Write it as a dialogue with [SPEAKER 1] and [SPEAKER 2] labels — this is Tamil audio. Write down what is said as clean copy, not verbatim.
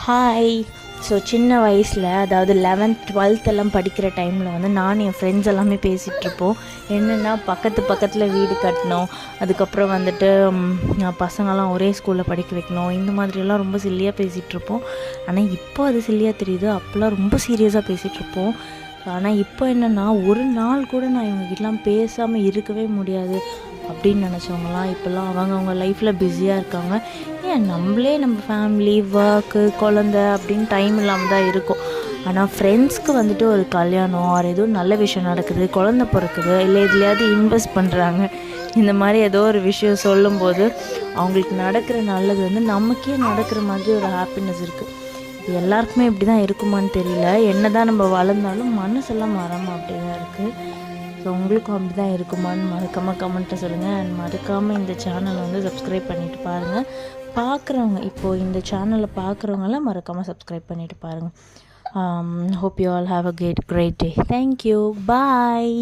[SPEAKER 1] ஹாய். ஸோ சின்ன வயசில், அதாவது 11th 12th எல்லாம் படிக்கிற டைமில் வந்து நான் என் ஃப்ரெண்ட்ஸ் எல்லாமே பேசிகிட்ருப்போம். என்னென்னா பக்கத்தில் வீடு கட்டணும், அதுக்கப்புறம் வந்துட்டு பசங்கள்லாம் ஒரே ஸ்கூலில் படிக்க வைக்கணும், இந்த மாதிரியெல்லாம் ரொம்ப சில்லியாக பேசிகிட்ருப்போம். ஆனால் இப்போ அது சில்லியாக தெரியுது, அப்போல்லாம் ரொம்ப சீரியஸாக பேசிகிட்ருப்போம். ஆனால் இப்போ என்னென்னா ஒரு நாள் கூட நான் இவங்ககிட்டலாம் பேசாமல் இருக்கவே முடியாது அப்படின்னு நினச்சவங்களாம் இப்போல்லாம் அவங்க லைஃப்பில் பிஸியாக இருக்காங்க. ஏன் நம்மளே நம்ம ஃபேமிலி, ஒர்க்கு, குழந்த அப்படின்னு டைம் இல்லாமல் தான் இருக்கும். ஆனால் ஃப்ரெண்ட்ஸ்க்கு வந்துட்டு ஒரு கல்யாணம் ஆர் ஏதோ நல்ல விஷயம் நடக்குது, குழந்த பிறக்குது, இல்லை எதுலையாவது இன்வெஸ்ட் பண்ணுறாங்க, இந்த மாதிரி ஏதோ ஒரு விஷயம் சொல்லும்போது அவங்களுக்கு நடக்கிற நல்லது வந்து நமக்கே நடக்கிற மாதிரி ஒரு ஹாப்பினஸ் இருக்குது. இது எல்லாருக்குமே இப்படி தான் இருக்குமான்னு தெரியல. என்ன தான் நம்ம வளர்ந்தாலும் மனசெல்லாம் மரமாக அப்படி தான் இருக்குது. ஸோ உங்களுக்கும் அப்படி தான் இருக்குமான்னு மறக்காமல் கமெண்ட்டை சொல்லுங்கள். அண்ட் மறக்காமல் இந்த சேனலை வந்து சப்ஸ்கிரைப் பண்ணிவிட்டு பாருங்கள். பார்க்குறவங்க, இப்போது இந்த சேனலை பார்க்குறவங்களாம் மறக்காமல் சப்ஸ்கிரைப் பண்ணிவிட்டு பாருங்கள். Hope you all have a great day. Thank you. Bye.